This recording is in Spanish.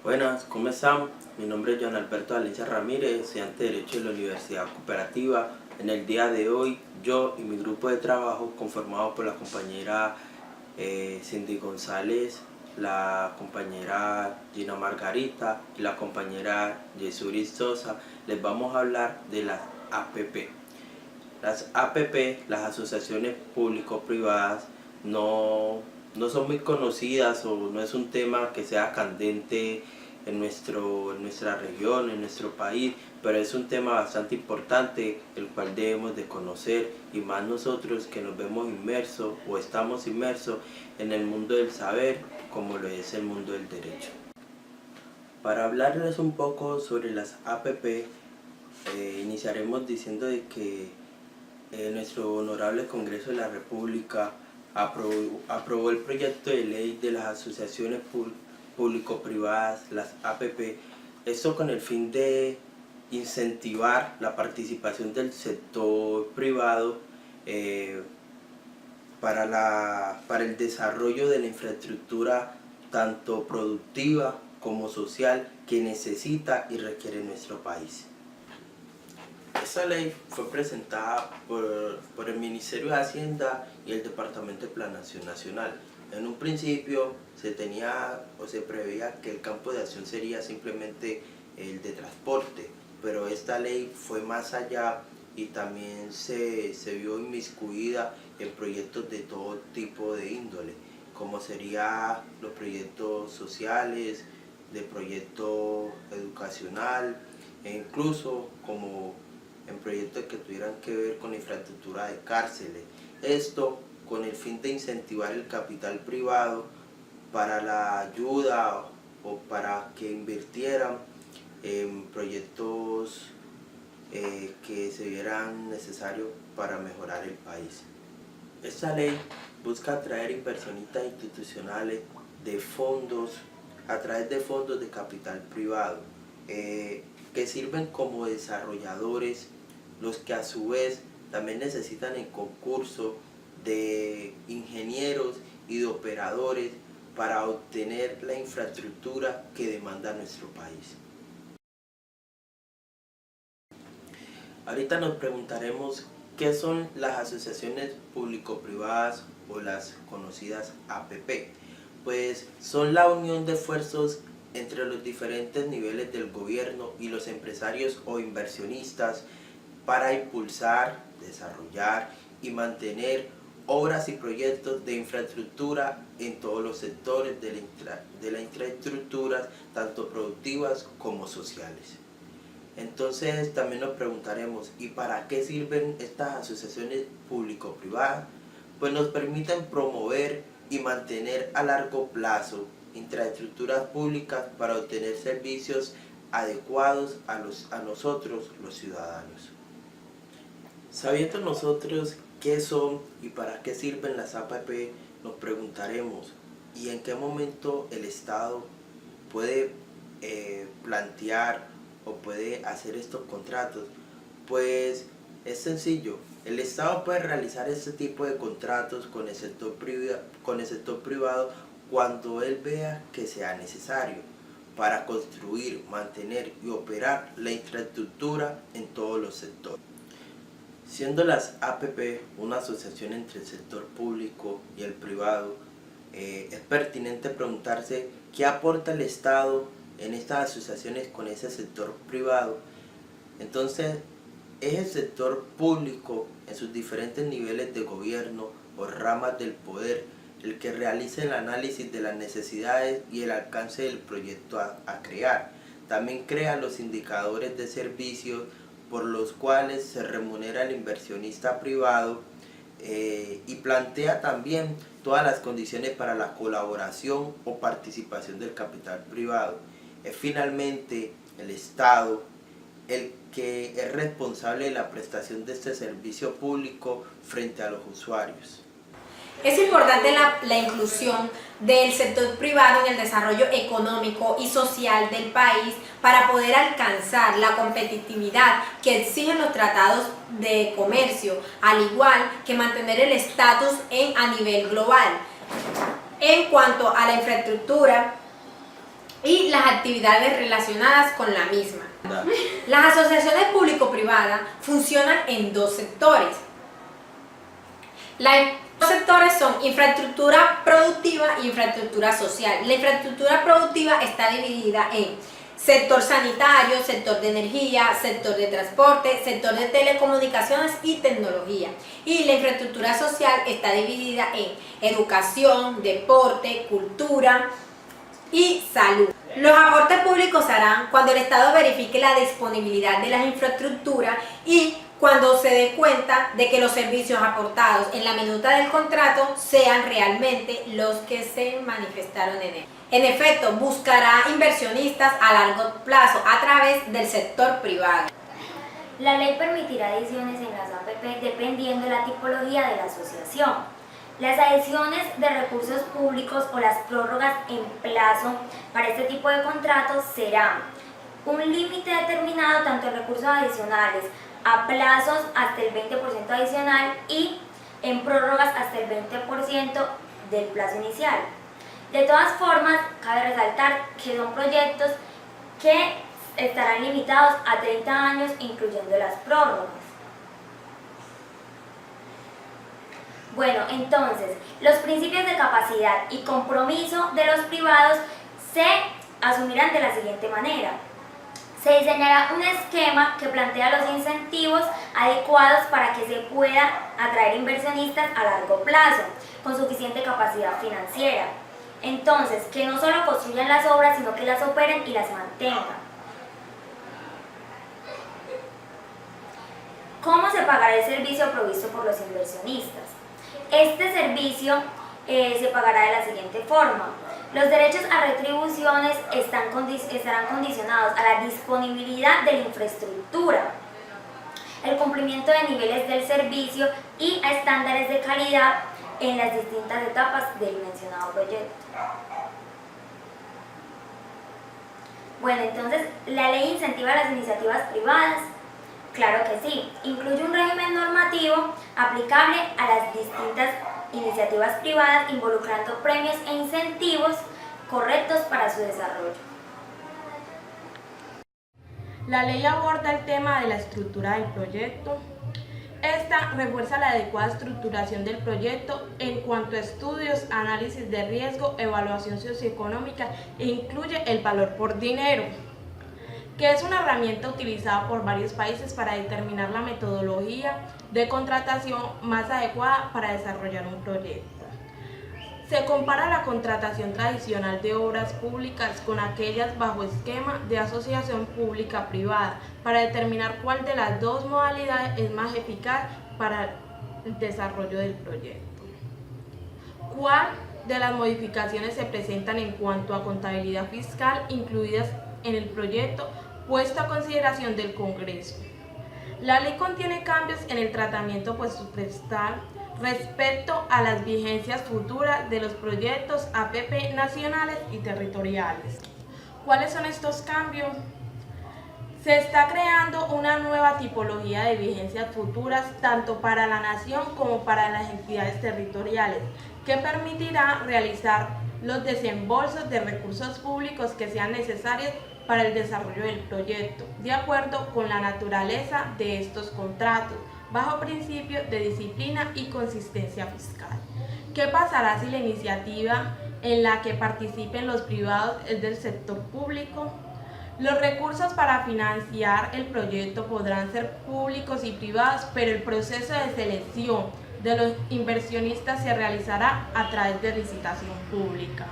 Buenas, ¿cómo están? Mi nombre es John Alberto Valencia Ramírez, estudiante de Derecho de la Universidad Cooperativa. En el día de hoy, yo y mi grupo de trabajo, conformado por la compañera Cindy González, la compañera Gina Margarita y la compañera Yesuri Sosa, les vamos a hablar de las APP. Las APP, las asociaciones público-privadas, no son muy conocidas o no es un tema que sea candente en nuestra región, en nuestro país, pero es un tema bastante importante el cual debemos de conocer, y más nosotros que nos vemos inmersos o estamos inmersos en el mundo del saber como lo es el mundo del derecho. Para hablarles un poco sobre las APP, iniciaremos diciendo de que nuestro honorable Congreso de la República aprobó el proyecto de ley de las asociaciones público-privadas, las APP, esto con el fin de incentivar la participación del sector privado para el desarrollo de la infraestructura tanto productiva como social que necesita y requiere nuestro país. Esta ley fue presentada por el Ministerio de Hacienda y el Departamento de Planeación Nacional. En un principio se preveía que el campo de acción sería simplemente el de transporte, pero esta ley fue más allá y también se vio inmiscuida en proyectos de todo tipo de índole, como serían los proyectos sociales, de proyecto educacional e incluso como en proyectos que tuvieran que ver con la infraestructura de cárceles. Esto con el fin de incentivar el capital privado para la ayuda o para que invirtieran en proyectos que se vieran necesarios para mejorar el país. Esta ley busca atraer inversionistas institucionales de fondos, a través de fondos de capital privado, que sirven como desarrolladores, los que a su vez también necesitan el concurso de ingenieros y de operadores para obtener la infraestructura que demanda nuestro país. Ahorita nos preguntaremos qué son las asociaciones público-privadas o las conocidas APP. Pues son la unión de esfuerzos entre los diferentes niveles del gobierno y los empresarios o inversionistas para impulsar, desarrollar y mantener obras y proyectos de infraestructura en todos los sectores de la infraestructura, tanto productivas como sociales. Entonces también nos preguntaremos, ¿y para qué sirven estas asociaciones público-privadas? Pues nos permiten promover y mantener a largo plazo infraestructuras públicas para obtener servicios adecuados a nosotros los ciudadanos. Sabiendo nosotros qué son y para qué sirven las APP, nos preguntaremos, ¿y en qué momento el Estado puede plantear o puede hacer estos contratos? Pues es sencillo, el Estado puede realizar este tipo de contratos con el sector privado cuando él vea que sea necesario para construir, mantener y operar la infraestructura en todos los sectores. Siendo las APP una asociación entre el sector público y el privado, es pertinente preguntarse qué aporta el Estado en estas asociaciones con ese sector privado. Entonces, es el sector público en sus diferentes niveles de gobierno o ramas del poder el que realiza el análisis de las necesidades y el alcance del proyecto a crear. También crea los indicadores de servicios por los cuales se remunera al inversionista privado y plantea también todas las condiciones para la colaboración o participación del capital privado. Es finalmente el Estado el que es responsable de la prestación de este servicio público frente a los usuarios. Es importante la inclusión del sector privado en el desarrollo económico y social del país para poder alcanzar la competitividad que exigen los tratados de comercio, al igual que mantener el estatus a nivel global. En cuanto a la infraestructura, y las actividades relacionadas con la misma. Las asociaciones público-privadas funcionan en dos sectores. Los sectores son infraestructura productiva e infraestructura social. La infraestructura productiva está dividida en sector sanitario, sector de energía, sector de transporte, sector de telecomunicaciones y tecnología. Y la infraestructura social está dividida en educación, deporte, cultura y salud. Los aportes públicos se harán cuando el Estado verifique la disponibilidad de las infraestructuras y cuando se dé cuenta de que los servicios aportados en la minuta del contrato sean realmente los que se manifestaron en él. En efecto, buscará inversionistas a largo plazo a través del sector privado. La ley permitirá adiciones en las APP dependiendo de la tipología de la asociación. Las adiciones de recursos públicos o las prórrogas en plazo para este tipo de contratos serán un límite determinado tanto en recursos adicionales a plazos hasta el 20% adicional y en prórrogas hasta el 20% del plazo inicial. De todas formas, cabe resaltar que son proyectos que estarán limitados a 30 años, incluyendo las prórrogas. Bueno, entonces, los principios de capacidad y compromiso de los privados se asumirán de la siguiente manera. Se diseñará un esquema que plantea los incentivos adecuados para que se pueda atraer inversionistas a largo plazo, con suficiente capacidad financiera. Entonces, que no solo construyan las obras, sino que las operen y las mantengan. ¿Cómo se pagará el servicio provisto por los inversionistas? Este servicio se pagará de la siguiente forma. Los derechos a retribuciones estarán condicionados a la disponibilidad de la infraestructura, el cumplimiento de niveles del servicio y a estándares de calidad en las distintas etapas del mencionado proyecto. Bueno, entonces, ¿la ley incentiva las iniciativas privadas? Claro que sí, incluye un régimen normativo aplicable a las distintas iniciativas privadas involucrando premios e incentivos correctos para su desarrollo. La ley aborda el tema de la estructura del proyecto. Esta refuerza la adecuada estructuración del proyecto en cuanto a estudios, análisis de riesgo, evaluación socioeconómica e incluye el valor por dinero, que es una herramienta utilizada por varios países para determinar la metodología de contratación más adecuada para desarrollar un proyecto. Se compara la contratación tradicional de obras públicas con aquellas bajo esquema de asociación pública-privada para determinar cuál de las dos modalidades es más eficaz para el desarrollo del proyecto. ¿Cuál de las modificaciones se presentan en cuanto a contabilidad fiscal incluidas en el proyecto puesto a consideración del Congreso? La ley contiene cambios en el tratamiento presupuestal respecto a las vigencias futuras de los proyectos APP nacionales y territoriales. ¿Cuáles son estos cambios? Se está creando una nueva tipología de vigencias futuras tanto para la nación como para las entidades territoriales, que permitirá realizar los desembolsos de recursos públicos que sean necesarios para el desarrollo del proyecto, de acuerdo con la naturaleza de estos contratos, bajo principios de disciplina y consistencia fiscal. ¿Qué pasará si la iniciativa en la que participen los privados es del sector público? Los recursos para financiar el proyecto podrán ser públicos y privados, pero el proceso de selección de los inversionistas se realizará a través de licitación pública.